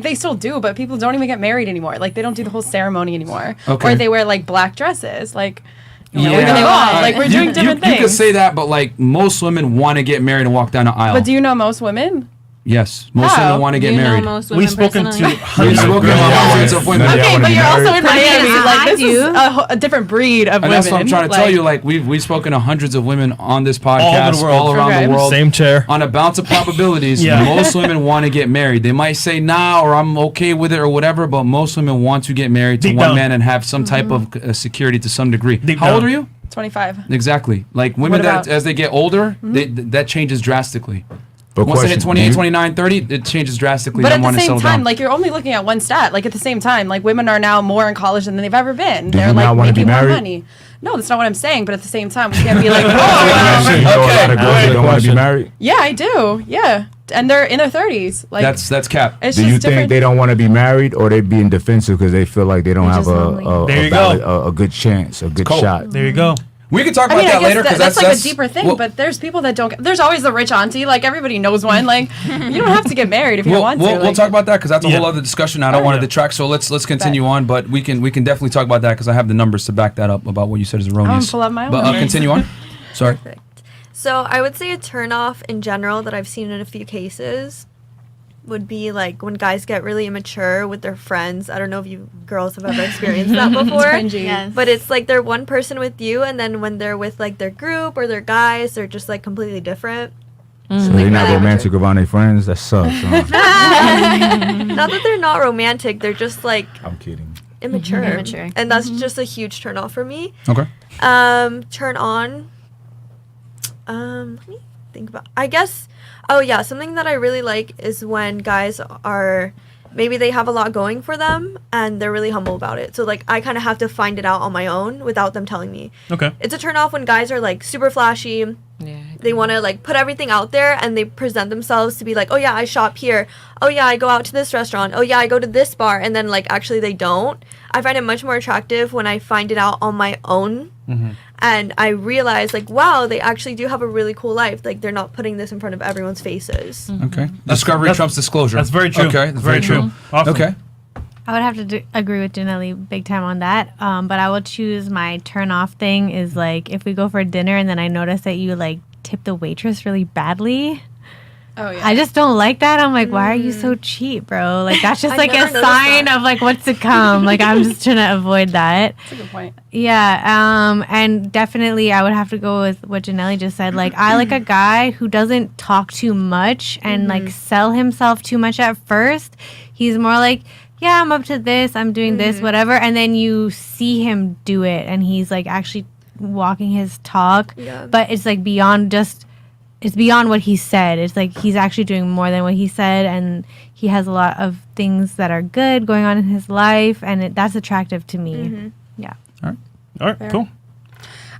They still do, but people don't even get married anymore. Like, they don't do the whole ceremony anymore. Okay. Or they wear, like, black dresses. Like, Yeah. whatever they want. Like, we're doing different things. You could say that, but, like, most women want to get married and walk down the aisle. But do you know most women? Yes. Most How? women want to get married. We've spoken to We've hundreds spoken to hundreds of women. Okay, but you're also in Miami. Yeah, Like, I this is do. a different breed of And women. that's what I'm trying to tell you. Like, we've spoken to hundreds of women on this podcast, the world. all around Okay. the world. Same chair. On a bounce of probabilities, Yeah. most women want to get married. They might say nah, or I'm okay with it, or whatever, but most women want to get married to Deep one down. man and have some type of security to some degree. Deep How old down. are you? 25. Exactly. Like, women What that, about- as they get older, that changes drastically. But Once they hit question, 28, do you- 29, 30, it changes drastically. But They at the want to same settle time, down. like, you're only looking at one stat. Like, at the same time, like, women are now more in college than they've ever been. Do They're you like not wanna be making more married? money. No, that's not what I'm saying. But at the same time, we can't be like, You oh, know a lot of girls that don't want to be Question. married. yeah, I do. Yeah, and they're in their 30s. Like, that's cap. it's Do just you different. think they don't want to be married, or they being defensive because they feel like they don't They're have just lonely. There you go. a good chance, a good cold. shot? There you go. We can talk I about mean, I that guess later because that's like a deeper thing. well, but there's people that don't. There's always the rich auntie. Like, everybody knows one. Like, you don't have to get married if you don't want to. We'll Like, talk about that because that's a Yeah. whole other discussion. I don't Oh, want to yeah. detract, so let's continue on. But we can definitely talk about that because I have the numbers to back that up about what you said is erroneous. pull out my But own. continue on. Sorry. Perfect. So I would say a turnoff in general that I've seen in a few cases would be like when guys get really immature with their friends. I don't know if you girls have ever experienced that before. cringy. Yes. But it's like they're one person with you, and then when they're with like their group or their guys, they're just like completely different. So they're not really romantic around their friends. That sucks. Huh? Not that they're not romantic, they're just like I'm kidding. immature. Immature. And that's just a huge turn off for me. Okay. Turn on. Let me think about. I guess. Oh yeah, something that I really like is when guys are maybe they have a lot going for them and they're really humble about it. So like I kind of have to find it out on my own without them telling me. Okay. It's a turn off when guys are like super flashy. Yeah. They want to like put everything out there and they present themselves to be like, oh yeah, I shop here. Oh yeah, I go out to this restaurant. Oh yeah, I go to this bar. And then like actually they don't. I find it much more attractive when I find it out on my own. And I realize like, wow, they actually do have a really cool life. Like they're not putting this in front of everyone's faces. Okay. Discovery trumps disclosure. That's very true. Okay. That's very true. Awesome. Okay. I would have to agree with Janelle big time on that. But I will choose my turn off thing is like if we go for dinner and then I notice that you like tip the waitress really badly. Oh yeah. I just don't like that. I'm like, why are you so cheap, bro? Like that's just I like a never noticed sign that. of like what's to come. Like I'm just trying to avoid that. That's a good point. Yeah, and definitely I would have to go with what Janelle just said. Like I like a guy who doesn't talk too much and like sell himself too much at first. He's more like, yeah, I'm up to this, I'm doing this, whatever, and then you see him do it and he's like actually walking his talk. Yeah. But it's like beyond just it's beyond what he said. It's like he's actually doing more than what he said, and he has a lot of things that are good going on in his life, and that's attractive to me. Yeah. All right. Cool.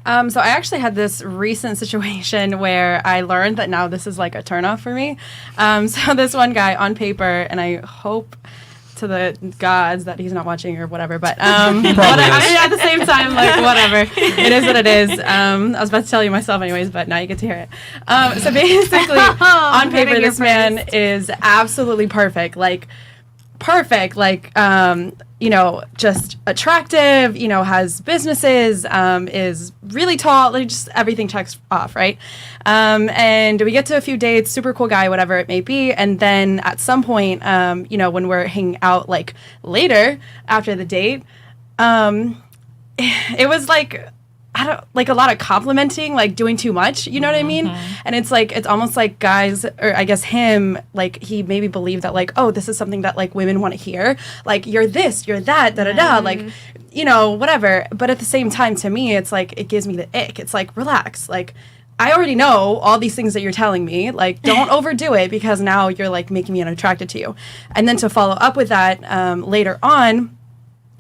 So I actually had this recent situation where I learned that now this is like a turnoff for me. So this one guy on paper, and I hope to the gods that he's not watching or whatever, but I mean, at the same time, like whatever, it is what it is. I was about to tell you myself anyways, but now you get to hear it. So basically, on paper, Heard it this here man first. is absolutely perfect, like you know, just attractive, you know, has businesses, is really tall, like just everything checks off, right? And we get to a few dates, super cool guy, whatever it may be. And then at some point, you know, when we're hanging out like later after the date, it was like, I don't like a lot of complimenting, like doing too much, you know what I mean? And it's like, it's almost like guys, or I guess him, like he maybe believed that like, oh, this is something that like women want to hear. Like, you're this, you're that, da da da, like, you know, whatever. But at the same time, to me, it's like, it gives me the ick. It's like, relax. Like, I already know all these things that you're telling me. Like, don't overdo it because now you're like making me unattracted to you. And then to follow up with that later on,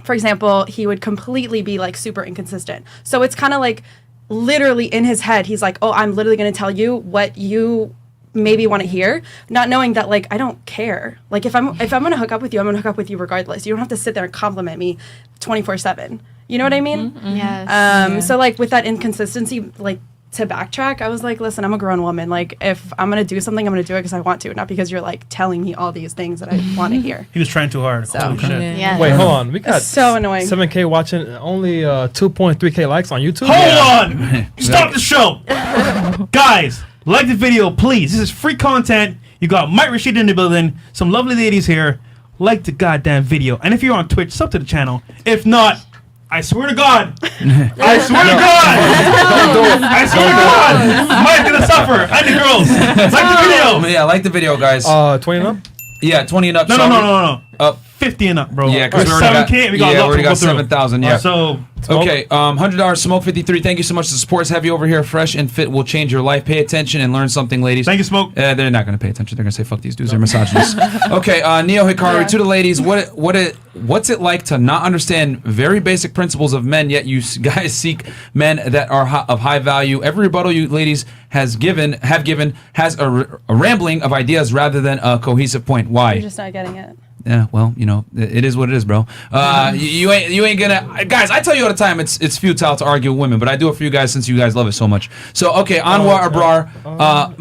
for example, he would completely be like super inconsistent. So it's kind of like literally in his head, he's like, oh, I'm literally going to tell you what you maybe want to hear, not knowing that like I don't care. Like if I'm going to hook up with you, I'm going to hook up with you regardless. You don't have to sit there and compliment me 24/7. You know what I mean? Yes. So like with that inconsistency, like to backtrack, I was like, listen, I'm a grown woman. Like, if I'm going to do something, I'm going to do it because I want to, not because you're like telling me all these things that I want to hear. He was trying too hard. So- Holy shit. Yeah. Wait, hold on. We got It's so annoying. 7K watching, only 2.3K likes on YouTube. Hold on! Stop the show! Guys, like the video, please. This is free content. You got Mike Rashid in the building, some lovely ladies here. Like the goddamn video. And if you're on Twitch, sub to the channel. If not, I swear to God. I swear to God. I swear to God. Mike's gonna suffer. And the girls. Like the video. Yeah, like the video, guys. 20 and up? Yeah, 20 and up. No. Up. 50 and up, bro. Yeah, because we We're already got, 7K. We got yeah, a lot we already to go got through. 7,000. Yeah. So, Okay, $100 Smoke 53. Thank you so much. The support's heavy over here. Fresh and fit will change your life. Pay attention and learn something, ladies. thank you, Smoke. They're not going to pay attention. They're going to say, fuck these dudes. They're misogynists. Okay, Neo Hikari, to the ladies, what's it like to not understand very basic principles of men, yet you guys seek men that are of high value? Every rebuttal you ladies have given has a rambling of ideas rather than a cohesive point. Why? You're just not getting it. Yeah, well, you know, it is what it is, bro. You ain't gonna, guys. I tell you all the time, it's futile to argue with women, but I do it for you guys since you guys love it so much. So, okay, Anwar Abrar.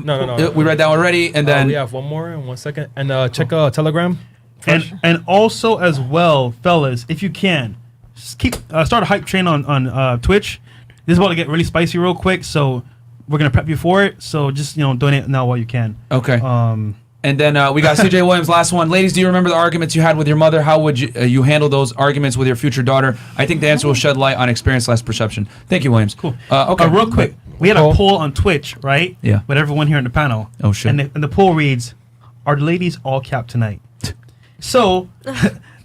No. We read that already, and then we have one more in 1 second. And check Telegram. And also as well, fellas, if you can, just keep start a hype train on Twitch. This is about to get really spicy real quick, so we're gonna prep you for it. So just donate now while you can. okay. And then we got CJ Williams, last one. Ladies, do you remember the arguments you had with your mother? How would you handle those arguments with your future daughter? I think the answer will shed light on experience/perception. Thank you, Williams. Cool. Okay. Real quick, we had a poll on Twitch, right? Yeah. With everyone here in the panel. Oh, shit. And the poll reads, "Are the ladies all capped tonight?" So,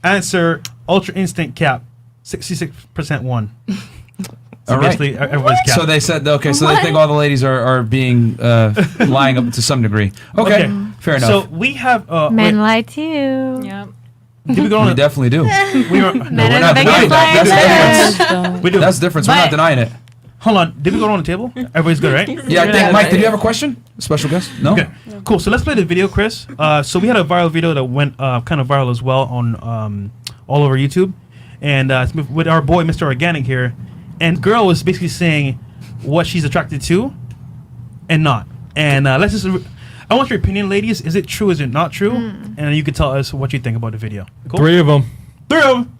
answer Ultra Instinct cap, 66% won. So All right. basically, everybody's capped. So they said, okay, so they think all the ladies are being lying up to some degree. Okay, fair enough. So we have Men wait, lie too. Yeah. did we go on we a- definitely do. we were, Men we're are not the denying biggest that. liars. That's the difference. we do. That's the difference. We're not But- denying it. Hold on. Did we go on the table? Everybody's good, right? Yeah, I think, Mike, did you have a question? Special guest? No? Okay, cool. So let's play the video, Chris. So we had a viral video that went kind of viral as well on all over YouTube, and it's with our boy Mr. Organic here, and girl was basically saying what she's attracted to, and not. And let's just. I want your opinion, ladies. Is it true? Is it not true? And you can tell us what you think about the video. Cool. 3 of them. 3 of them.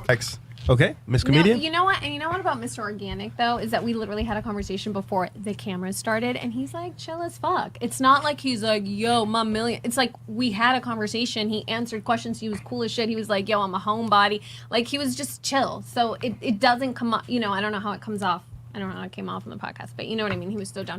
X. Okay, Miss No, Comedian. you know what? And you know what about Mr. Organic though is that we literally had a conversation before the cameras started, and he's like chill as fuck. It's not like he's like, "Yo, my million." It's like we had a conversation. He answered questions. He was cool as shit. He was like, "Yo, I'm a homebody." Like he was just chill. So it doesn't come off. I don't know how it comes off. I don't know how it came off on the podcast, but you know what I mean. He was so down.